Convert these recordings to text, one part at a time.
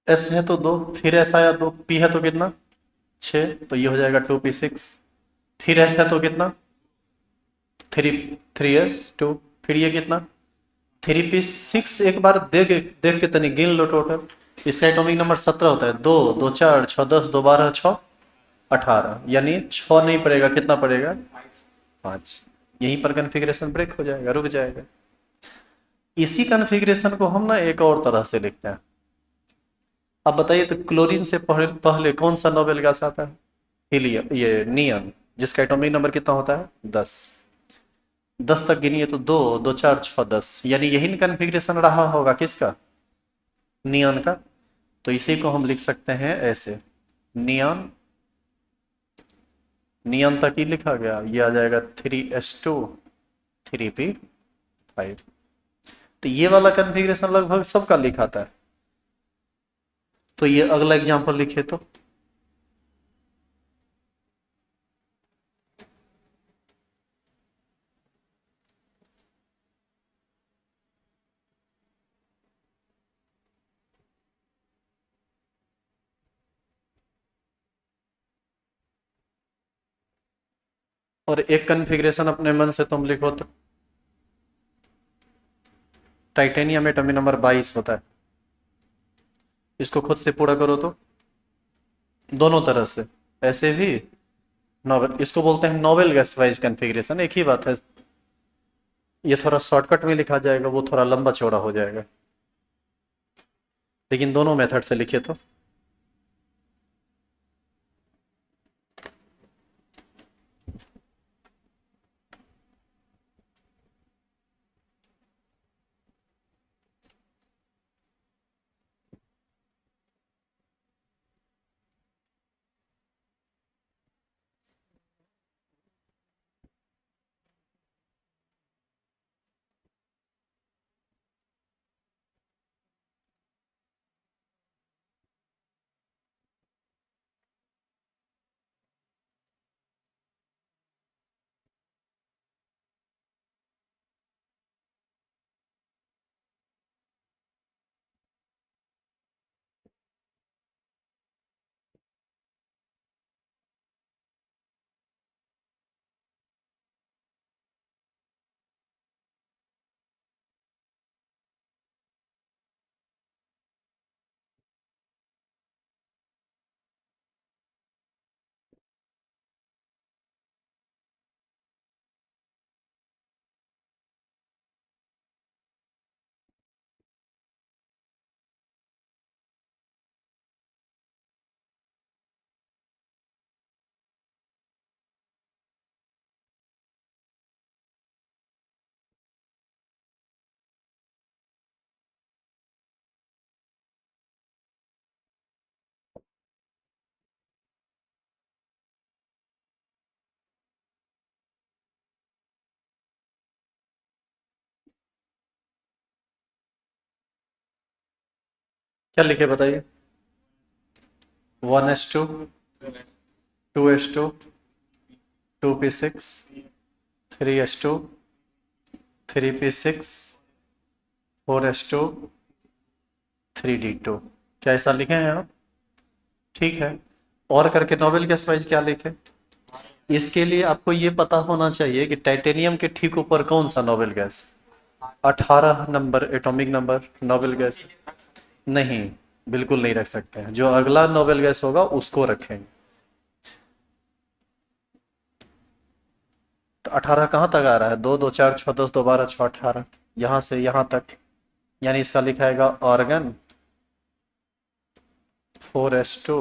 S है तो 2, फिर एस आया 2, पी है तो कितना 6, तो ये हो जाएगा 2p6। फिर एस है तो कितना 3, 3s2। फिर ये कितना 3p6। एक बार देख के तनी गिन लो टोटल। इसका एटॉमिक नंबर 17 होता है। 2 2 4 6 10, 2 12 6 18, यानी 6 नहीं पड़ेगा, कितना पड़ेगा 5। यहीं पर कन्फिग्रेशन ब्रेक हो जाएगा, रुक जाएगा। इसी कन्फिग्रेशन को हम ना एक और तरह से लिखते हैं। अब बताइए तो क्लोरीन से पहले पहले कौन सा नोबेल गैस आता है? हीलियम, ये नियन, जिसका एटॉमिक नंबर कितना होता है 10। 10 तक गिनिए तो 2 2 4 6 10, यानी यही कन्फिग्रेशन रहा होगा किसका, नियन का। तो इसी को हम लिख सकते हैं ऐसे, नियन। नियन तक ही लिखा गया, ये आ जाएगा 3s2 3p5। तो ये वाला कन्फिग्रेशन लगभग सबका लिखा था। तो ये अगला एग्जांपल लिखे तो, और एक कन्फिग्रेशन अपने मन से तुम लिखो तो, टाइटेनियम एटॉमिक नंबर 22 होता है। इसको खुद से पूरा करो तो, दोनों तरह से, ऐसे भी नोबेल, इसको बोलते हैं नोबेल गैस वाइज कन्फिग्रेशन, एक ही बात है। ये थोड़ा शॉर्टकट में लिखा जाएगा, वो थोड़ा लंबा चौड़ा हो जाएगा, लेकिन दोनों मेथड से लिखे तो। क्या लिखे बताइए? 1s2, 2s2, 2p6, 3s2, 3p6, 4s2, 3d2। क्या ऐसा लिखे हैं आप? ठीक है। और करके नोबेल गैस वाइज क्या लिखे? इसके लिए आपको ये पता होना चाहिए कि टाइटेनियम के ठीक ऊपर कौन सा noble gas, 18 number atomic number noble gas. नहीं, बिल्कुल नहीं रख सकते हैं, जो अगला नोबेल गैस होगा उसको रखेंगे। तो 18 कहाँ तक आ रहा है? 2 2 4 6 10, 2 12 6 18, यहाँ से यहाँ तक, यानी इसका लिखाएगा ऑर्गन 4s2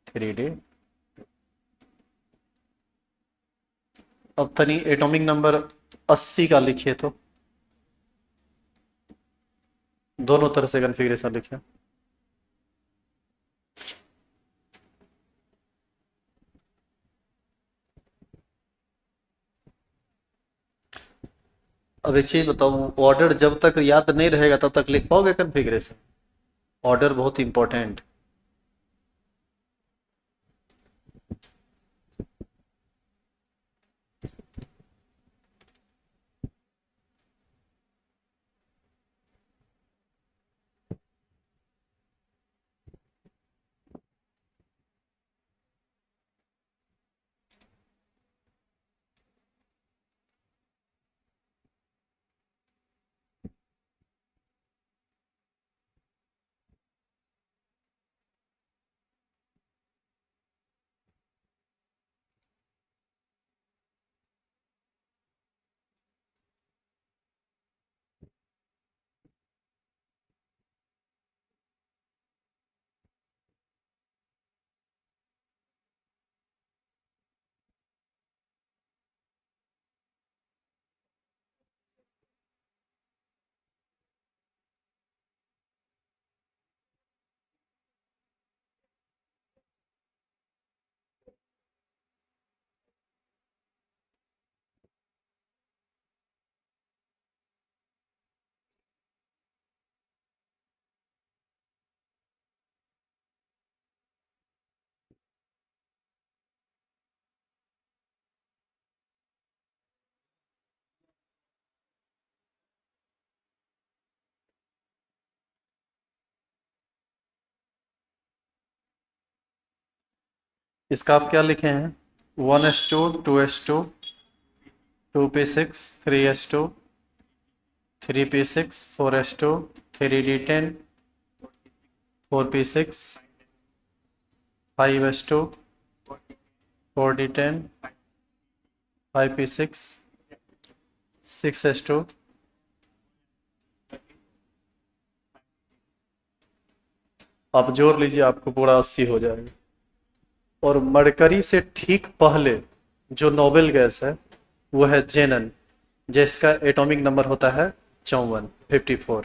3d। अब तनी एटॉमिक नंबर 80 का लिखिए तो, दोनों तरह से कन्फिग्रेशन लिखिए। अब एक चीज बताऊं, ऑर्डर जब तक याद नहीं रहेगा तब तक लिख पाओगे कन्फिग्रेशन? ऑर्डर बहुत इंपॉर्टेंट। इसका आप क्या लिखे हैं? 1s2, 2s2, 2p6, 3s2, 3p6, 4s2, 3d10, 4p6, 5s2, 4d10, 5p6, 6s2, आप जोड़ लीजिए, आपको पूरा 80 हो जाएगा। और मरकरी से ठीक पहले जो नोबेल गैस है वो है जेनन, जिसका एटॉमिक नंबर होता है 54, 54।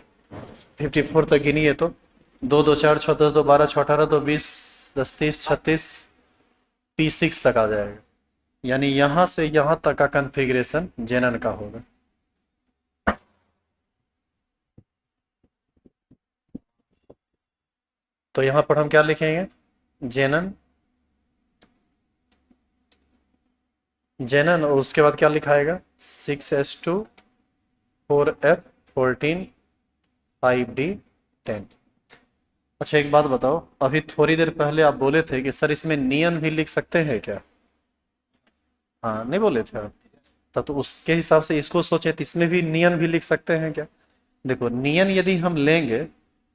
54 तक गिनिए तो 2 2 4 6 10 2 12 6 18 2 20 10 30 36 P6 तक आ जाएगा। यानी यहां से यहां तक का कन्फिग्रेशन जेनन का होगा। तो यहां पर हम क्या लिखेंगे? जेनन, जेनन, और उसके बाद क्या लिखाएगा? 6s2, 4f14, 5d10। अच्छा एक बात बताओ, अभी थोड़ी देर पहले आप बोले थे कि सर इसमें नियन भी लिख सकते हैं क्या? हाँ नहीं बोले थे आप? तब तो उसके हिसाब से इसको सोचे तो इसमें भी नियन भी लिख सकते हैं क्या? देखो नियन यदि हम लेंगे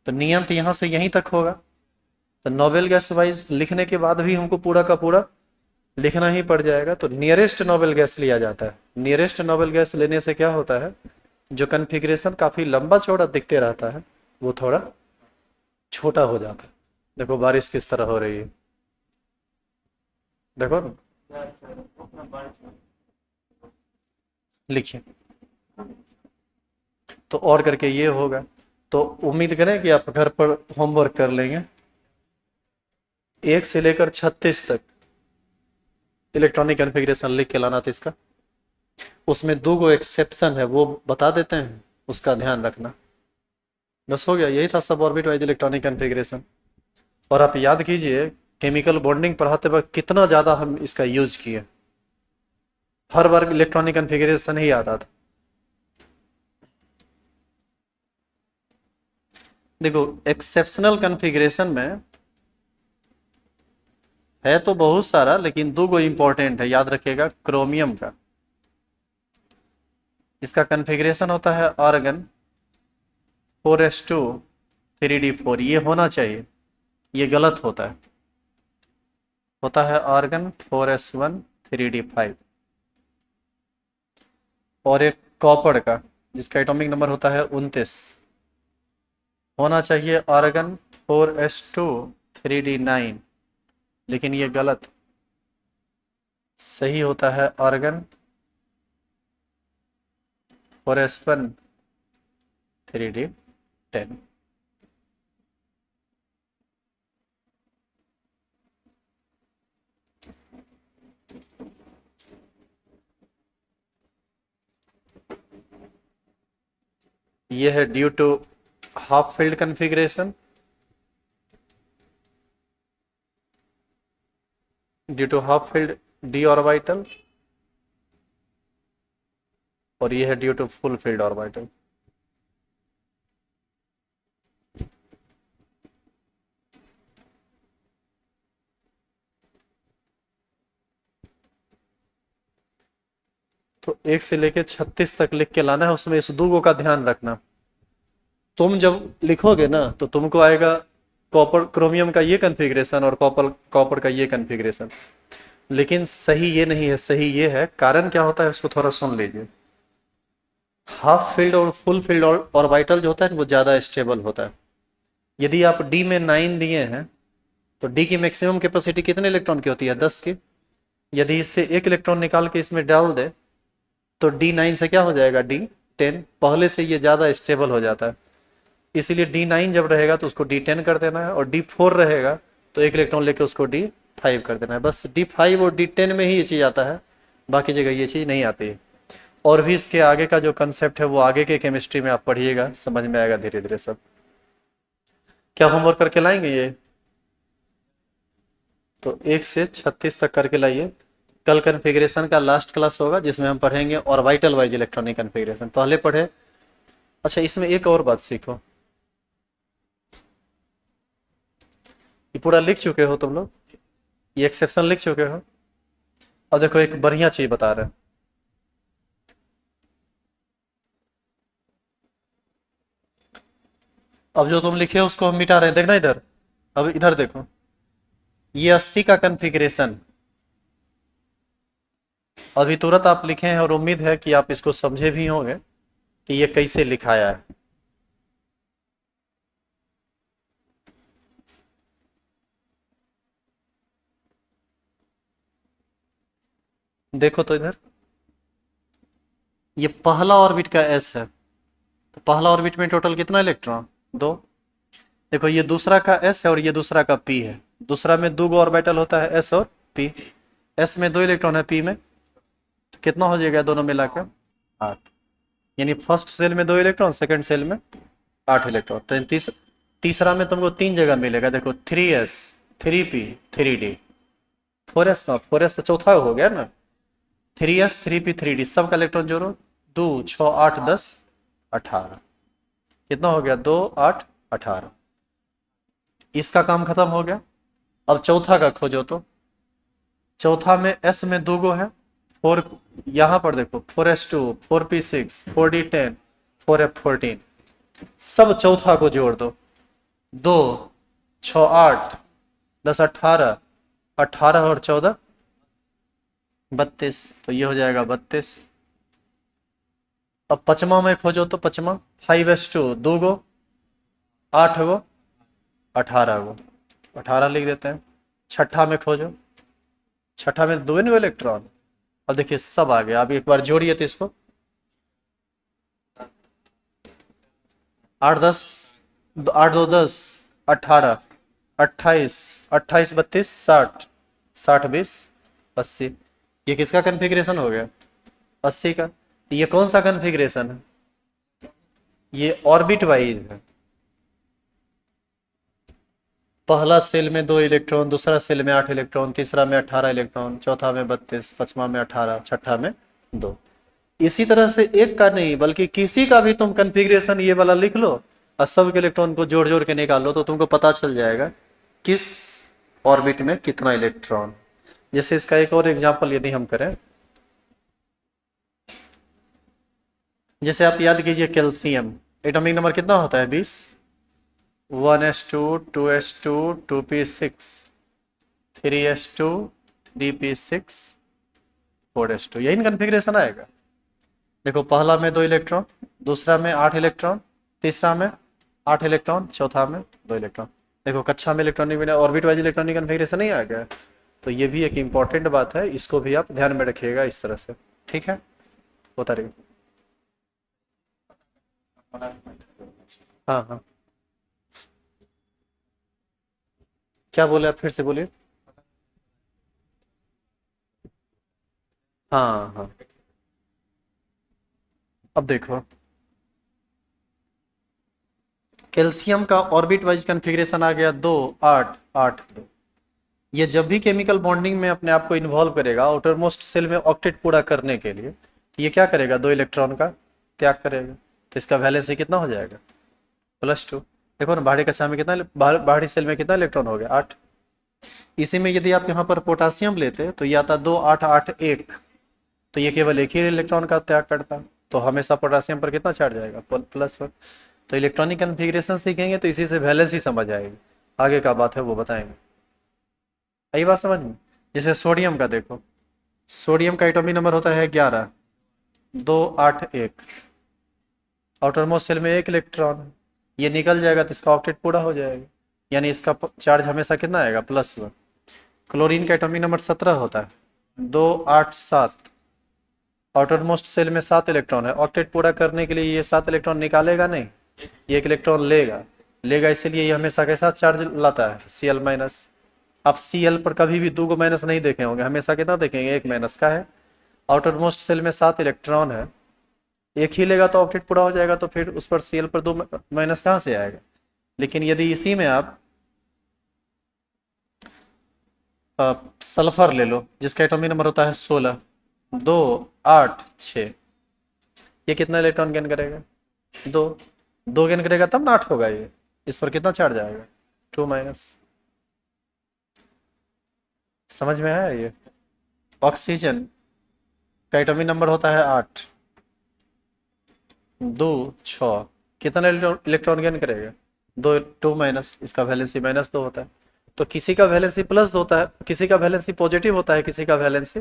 तो नियन तो यहाँ से यहीं तक होगा, तो नोबेल गैस वाइज लिखने के बाद भी हमको पूरा का पूरा लिखना ही पड़ जाएगा। तो नियरेस्ट नोबेल गैस लिया जाता है। नियरेस्ट नोबेल गैस लेने से क्या होता है, जो कन्फिग्रेशन काफी लंबा चौड़ा दिखते रहता है वो थोड़ा छोटा हो जाता है। देखो बारिश किस तरह हो रही है, देखो ना। लिखिए। तो और करके ये होगा। तो उम्मीद करें कि आप घर पर होमवर्क कर लेंगे। 1 से लेकर 36 तक इलेक्ट्रॉनिक कॉन्फ़िगरेशन लिख के लाना था इसका। उसमें 2 गो एक्सेप्शन है, वो बता देते हैं, उसका ध्यान रखना। बस हो गया, यही था सब ऑर्बिट वाइज इलेक्ट्रॉनिक कॉन्फ़िगरेशन। और आप याद कीजिए केमिकल बॉन्डिंग पढ़ाते वक्त कितना ज़्यादा हम इसका यूज किए। हर बार इलेक्ट्रॉनिक कॉन्फ़िगरेशन ही आता था। देखो एक्सेप्शनल कॉन्फ़िगरेशन में है तो बहुत सारा, लेकिन 2 गो इंपॉर्टेंट है, याद रखिएगा। क्रोमियम का, इसका कॉन्फ़िगरेशन होता है आर्गन 4s2, 3d4, ये होना चाहिए, ये गलत होता है आर्गन 4s1, 3d5। और एक कॉपर का जिसका एटॉमिक नंबर होता है 29, होना चाहिए आर्गन 4s2, 3d9, लेकिन ये गलत। सही होता है आर्गन 4s1, 3d10। ये है due to half filled configuration, due to half filled d orbital, और ये है due to full filled orbital. तो 1 से लेके 36 तक लिख के लाना है, उसमें इस 2 गो का ध्यान रखना। तुम जब लिखोगे ना तो तुमको आएगा कॉपर क्रोमियम का ये कन्फिग्रेशन और कॉपर कॉपर का ये कन्फिग्रेशन, लेकिन सही ये नहीं है। सही ये है, कारण क्या होता है उसको थोड़ा सुन लीजिए। हाफ फील्ड और फुल फील्ड ऑर्बिटल जो होता है वो ज़्यादा स्टेबल होता है। यदि आप डी में 9 दिए हैं तो डी की मैक्सिमम कैपेसिटी कितने इलेक्ट्रॉन की होती है? 10 की। यदि इससे एक इलेक्ट्रॉन निकाल के इसमें डाल दे तो D9 से क्या हो जाएगा? D10। पहले से ये ज़्यादा स्टेबल हो जाता है, इसीलिए D9 जब रहेगा तो उसको D10 कर देना है, और D4 रहेगा तो एक इलेक्ट्रॉन लेके उसको D5 कर देना है। बस D5 और D10 में ही ये चीज़ आता है, बाकी जगह ये चीज़ नहीं आती है। और भी इसके आगे का जो कंसेप्ट है वो आगे के केमिस्ट्री में आप पढ़िएगा, समझ में आएगा धीरे धीरे सब। क्या होमवर्क करके लाएंगे ये? तो 1 से 36 तक करके लाइए। कल कन्फिग्रेशन का लास्ट क्लास होगा जिसमें हम पढ़ेंगे ऑर्बिटल वाइज इलेक्ट्रॉनिक कन्फिग्रेशन, पहले पढ़े। अच्छा इसमें एक और बात सीखो, ये पूरा लिख चुके हो तुम लोग? ये एक्सेप्शन लिख चुके हो। अब देखो एक बढ़िया चीज बता रहे हैं। अब जो तुम लिखे हो उसको हम मिटा रहे हैं, देखना इधर। अब इधर देखो, ये 80 का कन्फिग्रेशन अभी तुरंत आप लिखे हैं, और उम्मीद है कि आप इसको समझे भी होंगे कि ये कैसे लिखाया है। देखो तो इधर, ये पहला ऑर्बिट का एस है, तो पहला ऑर्बिट में टोटल कितना इलेक्ट्रॉन? दो। देखो ये दूसरा का एस है और ये दूसरा का पी है। दूसरा में दो ऑर्बिटल होता है, एस और पी। एस में दो इलेक्ट्रॉन है, पी में तो कितना हो जाएगा दोनों मिलाकर? 8। यानी फर्स्ट सेल में दो इलेक्ट्रॉन, सेकंड सेल में 8 इलेक्ट्रॉन। तो तीसरा में तुमको 3 जगह मिलेगा। देखो 3s, 3p, 3d। 4s ना, 4s तो चौथा हो गया ना। 3s, 3p, 3d सबका इलेक्ट्रॉन जोड़ो। 2, 6, 8, 10, 18। कितना हो गया? 2, 8, 18। इसका काम खत्म हो गया। अब चौथा का खोजो तो। चौथा में एस में दो गो है। 4, यहां पर देखो 4s2, 4p6, 4d10, 4f14। सब चौथा को जोड़ दो। 2, 6, 8, 10, 18, 18 और 14, 32। तो ये हो जाएगा 32। अब पचमा में खोजो तो पचमा 5s2, दो गो, 8 गो, 18 गो, 18 लिख देते हैं। छठा में खोजो, छठा में दो इलेक्ट्रॉन। अब देखिए सब आ गया। अब एक बार जोड़िए तो इसको। 8, 10, 8, 2, 10, 18, 28, 28, 32, 60, 60, 20, 80। ये किसका कन्फिग्रेशन हो गया? 80 का। ये कौन सा कन्फिग्रेशन है? ये ऑर्बिट वाइज है। पहला सेल में दो इलेक्ट्रॉन, दूसरा सेल में 8 इलेक्ट्रॉन, तीसरा में 18 इलेक्ट्रॉन, चौथा में 32, पांचवा में 18, छठा में 2। इसी तरह से एक का नहीं बल्कि किसी का भी तुम कन्फिग्रेशन ये वाला लिख लो और सब के इलेक्ट्रॉन को जोड़ जोड़ के निकालो तो तुमको पता चल जाएगा किस ऑर्बिट में कितना इलेक्ट्रॉन। जैसे इसका एक और एग्जांपल यदि हम करें, जैसे आप याद कीजिए कैल्शियम, एटॉमिक नंबर कितना होता है? 20। 1s2, 2s2, 2p6, 3s2, 3p6, 4s2, यही कन्फिग्रेशन आएगा। देखो पहला में दो इलेक्ट्रॉन, दूसरा में 8 इलेक्ट्रॉन, तीसरा में 8 इलेक्ट्रॉन, चौथा में 2 इलेक्ट्रॉन। देखो कक्षा में इलेक्ट्रॉनिक में ऑर्बिट वाइज इलेक्ट्रॉनिक कन्फिग्रेशन नहीं आ गया। तो ये भी एक इंपॉर्टेंट बात है, इसको भी आप ध्यान में रखिएगा इस तरह से। ठीक है, होता रहिए। हाँ हाँ, क्या बोले आप? फिर से बोलिए। हाँ हाँ, अब देखो कैल्शियम का ऑर्बिट वाइज कन्फिग्रेशन आ गया 2, 8, 8, 2। ये जब भी केमिकल बॉन्डिंग में अपने आप को इन्वॉल्व करेगा आउटरमोस्ट सेल में ऑक्टेट पूरा करने के लिए, तो ये क्या करेगा? 2 इलेक्ट्रॉन का त्याग करेगा। तो इसका वैलेंसी कितना हो जाएगा? +2। देखो ना बाहरी कक्षा में कितना, बाहरी सेल में कितना इलेक्ट्रॉन हो गया? 8। इसी में यदि आप यहाँ पर पोटासियम लेते तो ये आता 2, 8, 8, 1। तो ये केवल एक ही इलेक्ट्रॉन का त्याग करता, तो हमेशा पोटासियम पर कितना चार्ज आएगा? +1। तो इलेक्ट्रॉनिक कन्फिग्रेशन सीखेंगे तो इसी से वैलेंसी समझ आएगी। आगे का बात है वो बताएंगे। आई बात समझ में? जैसे सोडियम का देखो, सोडियम का एटॉमिक नंबर होता है 11, 2, 8, 1। आउटर मोस्ट सेल में एक इलेक्ट्रॉन, ये निकल जाएगा तो इसका ऑक्टेट पूरा हो जाएगा। यानी इसका चार्ज हमेशा कितना आएगा? +1। क्लोरीन का एटॉमिक नंबर 17 होता है, 2, 8, 7। आउटर मोस्ट सेल में 7 इलेक्ट्रॉन है। ऑक्टेट पूरा करने के लिए ये 7 इलेक्ट्रॉन निकालेगा नहीं, ये एक इलेक्ट्रॉन लेगा। लेगा इसीलिए ये हमेशा के साथ चार्ज लाता है, Cl-। आप Cl पर कभी भी 2 माइनस नहीं देखे होंगे, हमेशा कितना देखेंगे? 1 माइनस का है। आउटर मोस्ट सेल में 7 इलेक्ट्रॉन है, एक ही लेगा तो ऑक्टेट पूरा हो जाएगा, तो फिर उस पर Cl पर 2 माइनस कहाँ से आएगा? लेकिन यदि इसी में आप सल्फर ले लो जिसका एटॉमिक नंबर होता है 16, 2, 8, 6। ये कितना इलेक्ट्रॉन गेन करेगा? 2। 2 गेन करेगा तब ना 8 होगा ये। इस पर कितना चार्ज आएगा? 2 माइनस। समझ में आया ये? ऑक्सीजन का एटॉमिक नंबर होता है 8, 2, 6, कितना इलेक्ट्रॉन गेन करेगा? 2, 2 माइनस, इसका वैलेंसी -2 होता है। तो किसी का वैलेंसी प्लस होता है, किसी का वैलेंसी पॉजिटिव होता है, किसी का वैलेंसी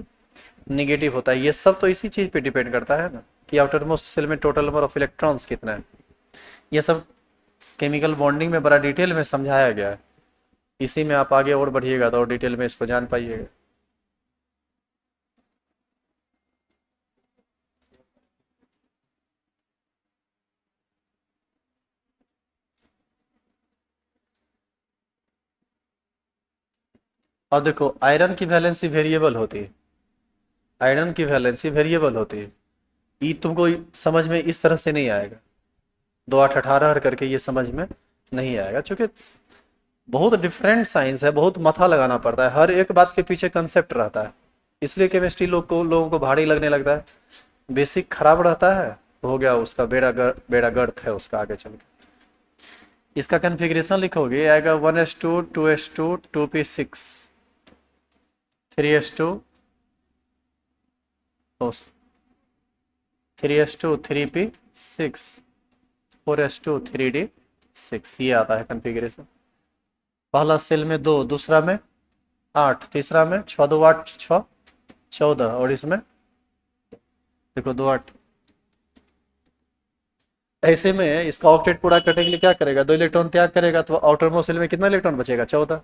निगेटिव होता है। ये सब तो इसी चीज पे डिपेंड करता है ना कि आउटर मोस्ट सेल में टोटल नंबर ऑफ इलेक्ट्रॉन्स कितना है। ये सब केमिकल बॉन्डिंग में बड़ा डिटेल में समझाया गया है। इसी में आप आगे और बढ़िएगा तो और डिटेल में इसको जान पाइएगा। और देखो आयरन की वैलेंसी वेरिएबल होती है, आयरन की वैलेंसी वेरिएबल होती है। ये तुमको समझ में इस तरह से नहीं आएगा, 2, 8, 18 करके ये समझ में नहीं आएगा, क्योंकि बहुत डिफरेंट साइंस है, बहुत माथा लगाना पड़ता है, हर एक बात के पीछे कंसेप्ट रहता है। इसलिए केमिस्ट्री लोगों को भारी लगने लगता है। बेसिक खराब रहता है, हो गया उसका बेड़ा गर्थ है उसका आगे चल के। इसका कन्फिग्रेशन लिखोगे, आएगा 1s2 2s2 2p6 3s2 3s2 3p6 4s2 3d6, ये आता है कन्फिग्रेशन। पहला सेल में 2, दूसरा में 8, तीसरा में 6, 2, 8, 6, 14, और इसमें देखो 2, 8। ऐसे में इसका ऑक्टेट पूरा करने के लिए क्या करेगा? 2 इलेक्ट्रॉन त्याग करेगा, तो आउटर मोस्ट सेल में कितना इलेक्ट्रॉन बचेगा? 14।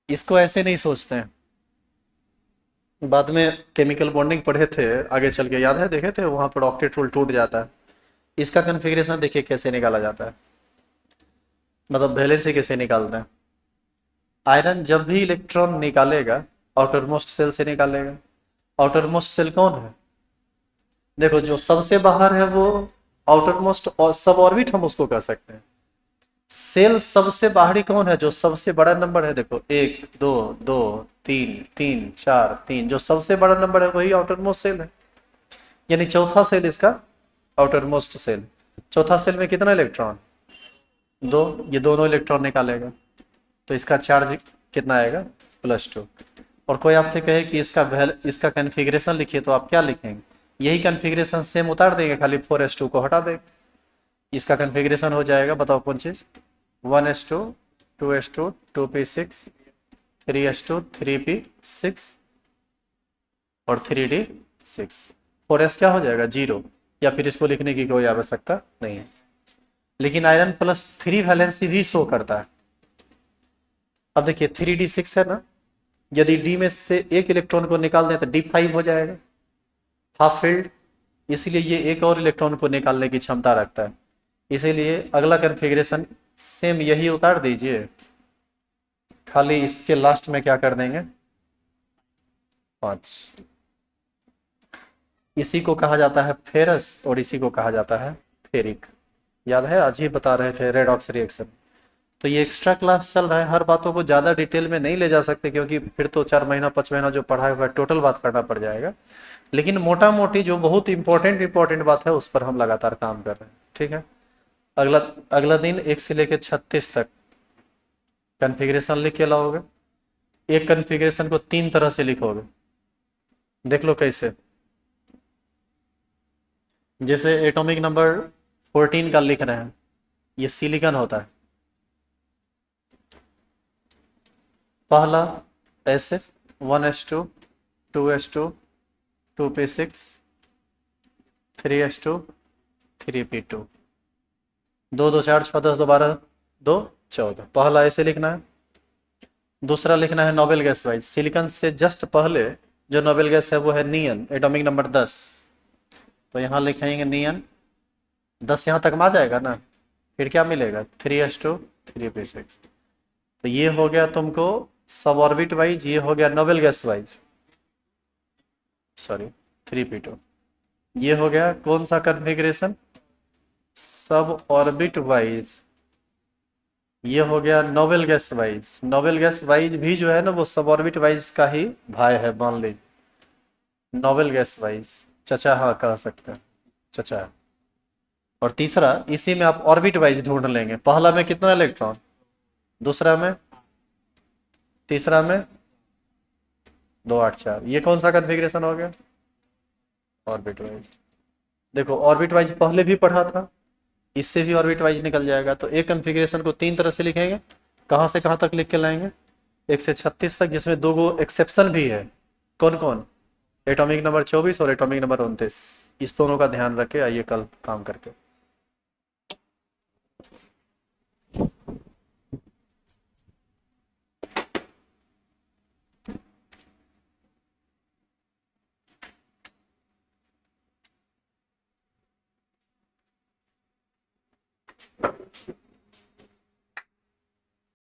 इसको ऐसे नहीं सोचते हैं। बाद में केमिकल बॉन्डिंग पढ़े थे आगे चल के, याद है देखे थे, वहां पर ऑक्टेट रूल टूट जाता है। इसका कन्फिग्रेशन देखिए कैसे निकाला जाता है, मतलब वैलेंसी कैसे निकालते हैं। आयरन जब भी इलेक्ट्रॉन निकालेगा आउटर मोस्ट सेल से निकालेगा। आउटर मोस्ट सेल कौन है? देखो जो सबसे बाहर है वो आउटर मोस्ट और सब ऑर्बिट हम उसको कह सकते हैं। सेल सबसे बाहरी कौन है? जो सबसे बड़ा नंबर है, देखो 1, 2, 2, 3, 3, 4, 3, जो सबसे बड़ा नंबर है वही आउटर मोस्ट सेल है। यानी चौथा सेल इसका आउटर मोस्ट सेल। चौथा सेल में कितना इलेक्ट्रॉन? 2, ये दोनों इलेक्ट्रॉन निकालेगा, तो इसका चार्ज कितना आएगा? +2। और कोई आपसे कहे कि इसका कन्फिग्रेशन लिखिए, तो आप क्या लिखेंगे? यही कन्फिग्रेशन सेम उतार देंगे, खाली 4s2 को हटा देंगे। इसका कन्फिग्रेशन हो जाएगा, बताओ कौन चीज? 1s2 2s2 2p6 3s2 3p6 और 3d6। 4s क्या हो जाएगा? 0, या फिर इसको लिखने की कोई आवश्यकता नहीं है। लेकिन आयरन +3 वैलेंसी भी शो करता है। अब देखिए 3d6 है ना, यदि d में से एक इलेक्ट्रॉन को निकाल दें तो d5 हो जाएगा, हाफ फील्ड। इसलिए ये एक और इलेक्ट्रॉन को निकालने की क्षमता रखता है। इसीलिए अगला कन्फिग्रेशन सेम यही उतार दीजिए, खाली इसके लास्ट में क्या कर देंगे? 5। इसी को कहा जाता है फेरस और इसी को कहा जाता है फेरिक। याद है, आज ही बता रहे थे रेडॉक्स रिएक्शन। तो ये एक्स्ट्रा क्लास चल रहा है, हर बातों को ज़्यादा डिटेल में नहीं ले जा सकते, क्योंकि फिर तो 4 महीना 5 महीना जो पढ़ा हुआ है टोटल बात करना पड़ जाएगा। लेकिन मोटा मोटी जो बहुत इंपॉर्टेंट बात है उस पर हम लगातार काम कर रहे हैं। ठीक है, अगला अगला दिन 1 से लेकर 36 तक कन्फिग्रेशन लिख के लाओगे। एक कन्फिग्रेशन को 3 तरह से लिखोगे, देख लो कैसे। जैसे एटॉमिक नंबर 14 का लिख रहे हैं, ये सिलिकॉन होता है। पहला ऐसे 1s2 2s2 2p6 3s2 3p2 2, 2, 4, 6, 10, 12, 2, 14। पहला ऐसे लिखना है। दूसरा लिखना है नोबेल गैस वाइज। सिलिकॉन से जस्ट पहले जो नोबेल गैस है वो है नियन, एटॉमिक नंबर 10। तो यहाँ लिखेंगे नियन, 10 यहाँ तक में आ जाएगा ना। फिर क्या मिलेगा? 3s2 3p6। तो ये हो गया तुमको सब ऑर्बिट वाइज, ये हो गया noble gas wise, sorry 3p2। ये हो गया कौन सा कन्फिग्रेशन? सब ऑर्बिट वाइज। ये हो गया noble gas wise. Noble gas wise भी जो है ना वो सब ऑर्बिट वाइज का ही भाई है, मान लीजिए नोबेल गैस वाइज। चचा, हाँ कह सकते हैं चचा। और तीसरा इसी में आप ऑर्बिट वाइज ढूंढ लेंगे, पहला में कितना इलेक्ट्रॉन, दूसरा में तीसरा में 284। ये कौन सा कन्फिग्रेशन हो गया? Orbit wise. देखो ऑर्बिट वाइज पहले भी पढ़ा था, इससे भी ऑर्बिट वाइज निकल जाएगा। तो एक कन्फिग्रेशन को 3 तरह से लिखेंगे। कहाँ से कहाँ तक लिख के लाएंगे? 1 से 36 तक, जिसमें 2 गो एक्सेप्शन भी है। कौन कौन? एटॉमिक नंबर 24 और एटॉमिक नंबर 29। इस दोनों का ध्यान रखे, आइए कल काम करके।